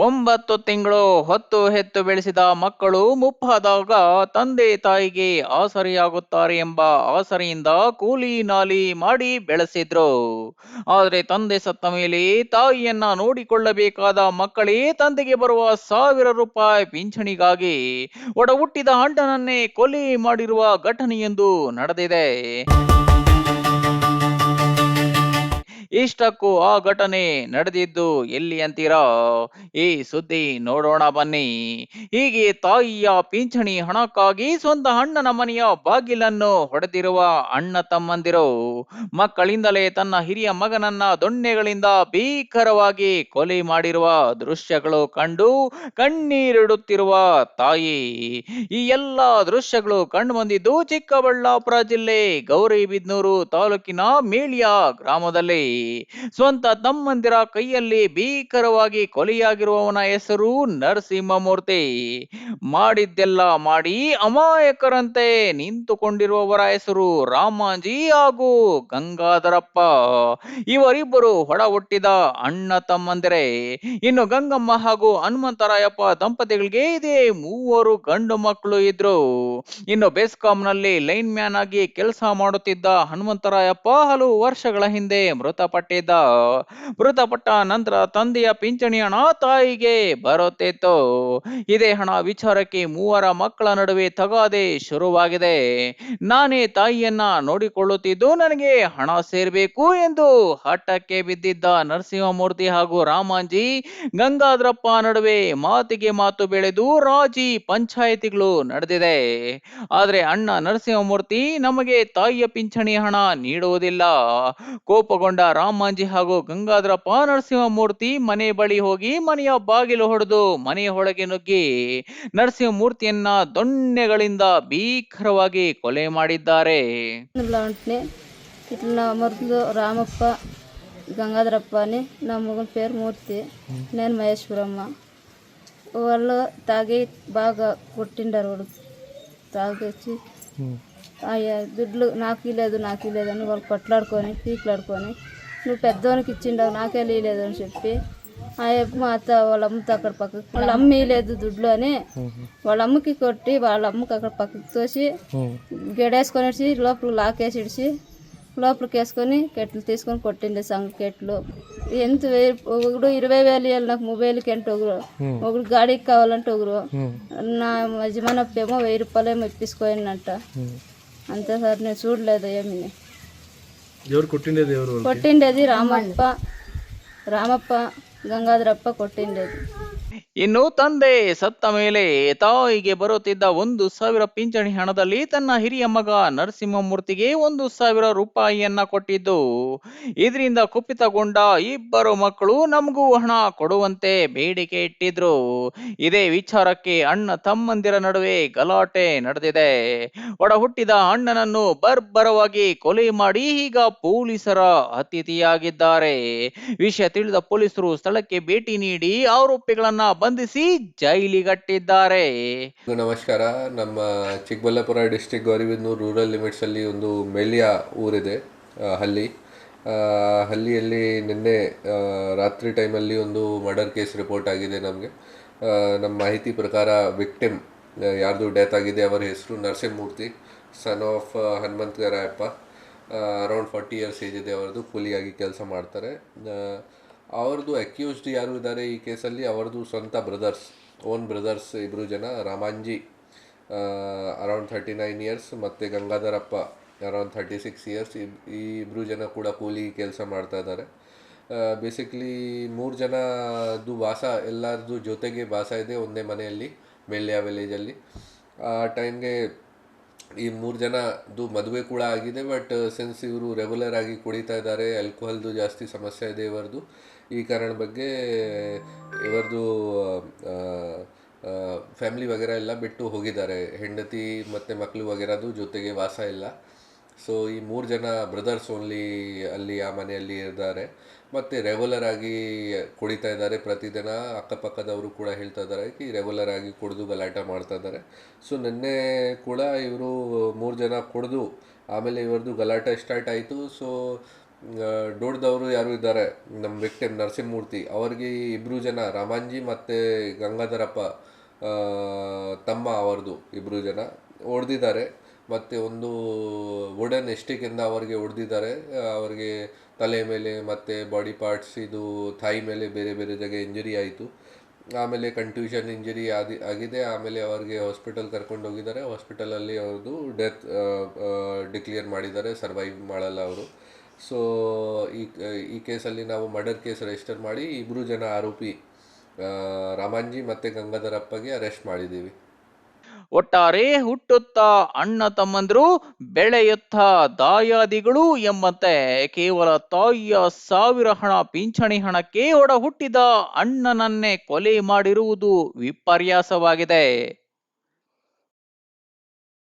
9 ತಿಂಗಳು ಹೊತ್ತು ಹೆತ್ತು ಬೆಳೆಸಿದ ಮಕ್ಕಳು ಮುಪ್ಪಾದಾಗ ತಂದೆ ತಾಯಿಗೆ ಆಸರೆಯಾಗುತ್ತಾರೆ ಎಂಬ ಆಸರೆಯಿಂದ ಕೂಲಿ ನಾಲಿ ಮಾಡಿ ಬೆಳೆಸಿದ್ರು. ಆದರೆ ತಂದೆ ಸತ್ತ ಮೇಲೆ ತಾಯಿಯನ್ನ ನೋಡಿಕೊಳ್ಳಬೇಕಾದ ಮಕ್ಕಳೇ ತಂದೆಗೆ ಬರುವ ₹1,000 ಪಿಂಚಣಿಗಾಗಿ ಒಡ ಹುಟ್ಟಿದ ಅಣ್ಣನನ್ನೇ ಕೊಲೆ ಮಾಡಿರುವ ಘಟನೆಯೊಂದು ನಡೆದಿದೆ. ಇಷ್ಟಕ್ಕೂ ಆ ಘಟನೆ ನಡೆದಿದ್ದು ಎಲ್ಲಿ ಅಂತೀರಾ? ಈ ಸುದ್ದಿ ನೋಡೋಣ ಬನ್ನಿ. ಹೀಗೆ ತಾಯಿಯ ಪಿಂಚಣಿ ಹಣಕ್ಕಾಗಿ ಸ್ವಂತ ಅಣ್ಣನ ಮನೆಯ ಬಾಗಿಲನ್ನು ಹೊಡೆದಿರುವ ಅಣ್ಣ ತಮ್ಮಂದಿರು ಮಕ್ಕಳಿಂದಲೇ ತನ್ನ ಹಿರಿಯ ಮಗನನ್ನ ದೊಣ್ಣೆಗಳಿಂದ ಭೀಕರವಾಗಿ ಕೊಲೆ ಮಾಡಿರುವ ದೃಶ್ಯಗಳು ಕಂಡು ಕಣ್ಣೀರಿಡುತ್ತಿರುವ ತಾಯಿ. ಈ ಎಲ್ಲ ದೃಶ್ಯಗಳು ಕಂಡು ಬಂದಿದ್ದು ಚಿಕ್ಕಬಳ್ಳಾಪುರ ಜಿಲ್ಲೆ ಗೌರಿಬಿದನೂರು ತಾಲೂಕಿನ ಮೇಳಿಯ ಗ್ರಾಮದಲ್ಲಿ. ಸ್ವಂತ ತಮ್ಮಂದಿರ ಕೈಯಲ್ಲಿ ಭೀಕರವಾಗಿ ಕೊಲೆಯಾಗಿರುವವನ ಹೆಸರು ನರಸಿಂಹಮೂರ್ತಿ. ಮಾಡಿದ್ದೆಲ್ಲ ಮಾಡಿ ಅಮಾಯಕರಂತೆ ನಿಂತುಕೊಂಡಿರುವವರ ಹೆಸರು ರಾಮಾಂಜಿ ಹಾಗೂ ಗಂಗಾಧರಪ್ಪ. ಇವರಿಬ್ಬರು ಹೊಡ ಹುಟ್ಟಿದ ಅಣ್ಣ ತಮ್ಮಂದಿರೇ. ಇನ್ನು ಗಂಗಮ್ಮ ಹಾಗೂ ಹನುಮಂತರಾಯಪ್ಪ ದಂಪತಿಗಳಿಗೆ ಇದೇ 3 ಗಂಡು ಮಕ್ಕಳು ಇದ್ರು. ಇನ್ನು ಬೆಸ್ಕಾಂನಲ್ಲಿ ಲೈನ್ ಮ್ಯಾನ್ ಆಗಿ ಕೆಲಸ ಮಾಡುತ್ತಿದ್ದ ಹನುಮಂತರಾಯಪ್ಪ ಹಲವು ವರ್ಷಗಳ ಹಿಂದೆ ಮೃತಪಟ್ಟ ನಂತರ ತಂದೆಯ ಪಿಂಚಣಿ ಹಣ ತಾಯಿಗೆ ಬರುತ್ತಿತ್ತು. ಇದೇ ಹಣ ವಿಚಾರಕ್ಕೆ 3 ಮಕ್ಕಳ ನಡುವೆ ತಗಾದೆ ಶುರುವಾಗಿದೆ. ನಾನೇ ತಾಯಿಯನ್ನ ನೋಡಿಕೊಳ್ಳುತ್ತಿದ್ದು, ನನಗೆ ಹಣ ಸೇರಬೇಕು ಎಂದು ಹಠಕ್ಕೆ ಬಿದ್ದಿದ್ದ ನರಸಿಂಹಮೂರ್ತಿ ಹಾಗೂ ರಾಮಾಂಜಿ ಗಂಗಾಧರಪ್ಪ ನಡುವೆ ಮಾತಿಗೆ ಮಾತು ಬೆಳೆದು ರಾಜಿ ಪಂಚಾಯಿತಿಗಳು ನಡೆದಿದೆ. ಆದರೆ ಅಣ್ಣ ನರಸಿಂಹಮೂರ್ತಿ ನಮಗೆ ತಾಯಿಯ ಪಿಂಚಣಿ ಹಣ ನೀಡುವುದಿಲ್ಲ. ಕೋಪಗೊಂಡ ರಾಮಾಂಜಿ ಹಾಗೂ ಗಂಗಾಧರಪ್ಪ ನರಸಿಂಹಮೂರ್ತಿ ಮನೆ ಬಳಿ ಹೋಗಿ ಮನೆಯ ಬಾಗಿಲು ಹೊಡೆದು ಮನೆಯ ಒಳಗೆ ನುಗ್ಗಿ ನರಸಿಂಹಮೂರ್ತಿಯನ್ನ ದೊಣ್ಣೆಗಳಿಂದ ಭೀಕರವಾಗಿ ಕೊಲೆ ಮಾಡಿದ್ದಾರೆ. ఇట్లా మరుదులు రామప్ప గంగాధరప్ప అని నా మొగన్ పేరు మూర్తి, నేను మహేశ్వరమ్మ. వాళ్ళు తాగి బాగా కొట్టిండారు. వాడు తాగొచ్చి దుడ్లు నాకు లేదు అని వాళ్ళు కొట్లాడుకొని పీకులాడుకొని నువ్వు పెద్దవానికి ఇచ్చిండవు నాకే లేదు అని చెప్పి ఆ అప్ప మా అత్త వాళ్ళ అమ్మతో అక్కడ పక్కకు వాళ్ళ అమ్మ లేదు దుడ్లు అని వాళ్ళ అమ్మకి కొట్టి వాళ్ళ అమ్మకి అక్కడ పక్కకు తోసి గెడేసుకొని వచ్చి లోపల లాకేసి ఇడిచి లోపలికి వేసుకొని కెట్లు తీసుకొని కొట్టిండే సంగ కెట్లు ఎంత ఒకడు 20,000 ఇవ్వాలి నాకు మొబైల్కి అంటే ఒకరు గాడికి కావాలంటే ఒకరు నా యజమానప్పేమో ₹1,000 ఇప్పించుకోయిందంట. అంతే సార్, నేను చూడలేదు ఏమి. కొట్టిండేది రామప్ప గంగాధరప్ప కొట్టిండేది. ಇನ್ನು ತಂದೆ ಸತ್ತ ಮೇಲೆ ತಾಯಿಗೆ ಬರುತ್ತಿದ್ದ ₹1,000 ಪಿಂಚಣಿ ಹಣದಲ್ಲಿ ತನ್ನ ಹಿರಿಯ ಮಗ ನರಸಿಂಹಮೂರ್ತಿಗೆ ₹1,000 ಕೊಟ್ಟಿದ್ದು. ಇದರಿಂದ ಕುಪಿತಗೊಂಡ ಇಬ್ಬರು ಮಕ್ಕಳು ನಮಗೂ ಹಣ ಕೊಡುವಂತೆ ಬೇಡಿಕೆ ಇಟ್ಟಿದ್ರು. ಇದೇ ವಿಚಾರಕ್ಕೆ ಅಣ್ಣ ತಮ್ಮಂದಿರ ನಡುವೆ ಗಲಾಟೆ ನಡೆದಿದೆ. ಒಡ ಹುಟ್ಟಿದ ಅಣ್ಣನನ್ನು ಬರ್ಬರವಾಗಿ ಕೊಲೆ ಮಾಡಿ ಈಗ ಪೊಲೀಸರ ಅತಿಥಿಯಾಗಿದ್ದಾರೆ. ವಿಷಯ ತಿಳಿದ ಪೊಲೀಸರು ಸ್ಥಳಕ್ಕೆ ಭೇಟಿ ನೀಡಿ ಆರೋಪಿಗಳನ್ನ ಬಂಧಿಸಿ ಜೈಲಿಗಟ್ಟಿದ್ದಾರೆ. ನಮಸ್ಕಾರ. ನಮ್ಮ Chikkaballapur district Gauribidanur rural limits ಅಲ್ಲಿ ಒಂದು ಮೆಳ್ಯ ಊರಿದೆ, ಹಳ್ಳಿಯಲ್ಲಿ ನಿನ್ನೆ ರಾತ್ರಿ ಟೈಮಲ್ಲಿ ಒಂದು ಮರ್ಡರ್ ಕೇಸ್ ರಿಪೋರ್ಟ್ ಆಗಿದೆ. ನಮಗೆ ನಮ್ಮ ಮಾಹಿತಿ ಪ್ರಕಾರ ವಿಕ್ಟಿಮ್ ಯಾರ್ದು ಡೆತ್ ಆಗಿದೆ ಅವರ ಹೆಸರು Narasimhamurthy, son of Hanumantharayappa. Around 40 years age ಇದೆ ಅವರದು. ಕೂಲಿಯಾಗಿ ಕೆಲಸ ಮಾಡ್ತಾರೆ. ಅವ್ರದ್ದು ಅಕ್ಯೂಸ್ಡ್ ಯಾರು ಇದ್ದಾರೆ ಈ ಕೇಸಲ್ಲಿ, ಅವ್ರದ್ದು ಸ್ವಂತ ಓನ್ ಬ್ರದರ್ಸ್ ಇಬ್ಬರು ಜನ, ರಾಮಾಂಜಿ ಅರೌಂಡ್ 39 years ಮತ್ತು ಗಂಗಾಧರಪ್ಪ ಅರೌಂಡ್ 36 years. ಈ ಇಬ್ಬರು ಜನ ಕೂಡ ಕೂಲಿ ಕೆಲಸ ಮಾಡ್ತಾ ಇದ್ದಾರೆ. ಬೇಸಿಕ್ಲಿ 3 ಜನದ್ದು ವಾಸ ಎಲ್ಲರದ್ದು ಜೊತೆಗೆ ವಾಸ ಇದೆ ಒಂದೇ ಮನೆಯಲ್ಲಿ, ಮೆಳ್ಯ ವಿಲೇಜಲ್ಲಿ. ಆ ಟೈಮ್ಗೆ ಈ 3 ಜನದ್ದು ಮದುವೆ ಕೂಡ ಆಗಿದೆ. ಬಟ್ ಸಿನ್ಸ್ ಇವರು ರೆಗ್ಯುಲರ್ ಆಗಿ ಕುಡಿತಾ ಇದ್ದಾರೆ, ಆಲ್ಕೋಹಾಲ್ದು ಜಾಸ್ತಿ ಸಮಸ್ಯೆ ಇದೆ ಇವರದು. ಈ ಕಾರಣ ಬಗ್ಗೆ ಇವರದು ಫ್ಯಾಮಿಲಿ ವಗೇರಾ ಎಲ್ಲ ಬಿಟ್ಟು ಹೋಗಿದ್ದಾರೆ. ಹೆಂಡತಿ ಮತ್ತು ಮಕ್ಕಳು ವಗೇರಾದು ಜೊತೆಗೆ ವಾಸ ಇಲ್ಲ. ಸೊ ಈ 3 ಜನ ಬ್ರದರ್ಸ್ ಓನ್ಲಿ ಅಲ್ಲಿ ಆ ಮನೆಯಲ್ಲಿ ಇದ್ದಾರೆ ಮತ್ತು ರೆಗ್ಯುಲರ್ ಆಗಿ ಕುಡಿತಾ ಇದ್ದಾರೆ ಪ್ರತಿದಿನ. ಅಕ್ಕಪಕ್ಕದವರು ಕೂಡ ಹೇಳ್ತಾ ಇದ್ದಾರೆ ಕಿ ರೆಗ್ಯುಲರ್ ಆಗಿ ಕುಡಿದು ಗಲಾಟೆ ಮಾಡ್ತಾ ಇದ್ದಾರೆ. ಸೊ ನಿನ್ನೆ ಕೂಡ ಇವರು 3 ಜನ ಕುಡಿದು ಆಮೇಲೆ ಇವ್ರದ್ದು ಗಲಾಟೆ ಸ್ಟಾರ್ಟ್ ಆಯಿತು. ಸೊ ದೊಡ್ಡದವರು ಯಾರು ಇದ್ದಾರೆ ನಮ್ಮ ವಿಕ್ಟಿಮ್ ನರಸಿಂಹಮೂರ್ತಿ ಅವರಿಗೆ ಇಬ್ಬರು ಜನ ರಾಮಾಂಜಿ ಮತ್ತು ಗಂಗಾಧರಪ್ಪ ಆ, ತಮ್ಮ ಅವರದು ಇಬ್ಬರು ಜನ ಹೊಡೆದಿದ್ದಾರೆ. ಮತ್ತು ಒಂದು ವುಡನ್ ಎಸ್ಟಿಕಿಂದ ಅವರಿಗೆ ಹೊಡೆದಿದ್ದಾರೆ. ಅವರಿಗೆ ತಲೆ ಮೇಲೆ ಮತ್ತು ಬಾಡಿ ಪಾರ್ಟ್ಸ್ ಇದು ಥೈ ಮೇಲೆ ಬೇರೆ ಬೇರೆ ಜಾಗ ಇಂಜರಿ ಆಯಿತು. ಆಮೇಲೆ ಕನ್ಫ್ಯೂಷನ್ ಇಂಜರಿ ಆಗಿದೆ. ಆಮೇಲೆ ಅವ್ರಿಗೆ ಹಾಸ್ಪಿಟಲ್ ಕರ್ಕೊಂಡು ಹೋಗಿದ್ದಾರೆ. ಹಾಸ್ಪಿಟಲಲ್ಲಿ ಅವ್ರದ್ದು ಡೆತ್ ಡಿಕ್ಲೇರ್ ಮಾಡಿದ್ದಾರೆ, ಸರ್ವೈವ್ ಮಾಡಲ್ಲ ಅವರು. ಸೊ ಈ ಕೇಸಲ್ಲಿ ನಾವು ಮರ್ಡರ್ ಕೇಸ್ ರಿಜಿಸ್ಟರ್ ಮಾಡಿ ಇಬ್ಬರು ಜನ ಆರೋಪಿ ರಾಮಾಂಜಿ ಮತ್ತು ಗಂಗಾಧರಪ್ಪಗೆ ಅರೆಸ್ಟ್ ಮಾಡಿದ್ದೀವಿ. ಒಟ್ಟಾರೆ ಹುಟ್ಟುತ್ತಾ ಅಣ್ಣ ತಮ್ಮಂದ್ರು, ಬೆಳೆಯುತ್ತಾ ದಾಯಾದಿಗಳು ಎಂಬಂತೆ ಕೇವಲ ತಾಯಿಯ ಸಾವಿರ ಹಣ ಪಿಂಚಣಿ ಹಣಕ್ಕೆ ಒಡ ಹುಟ್ಟಿದ ಅಣ್ಣನನ್ನೇ ಕೊಲೆ ಮಾಡಿರುವುದು ವಿಪರ್ಯಾಸವಾಗಿದೆ.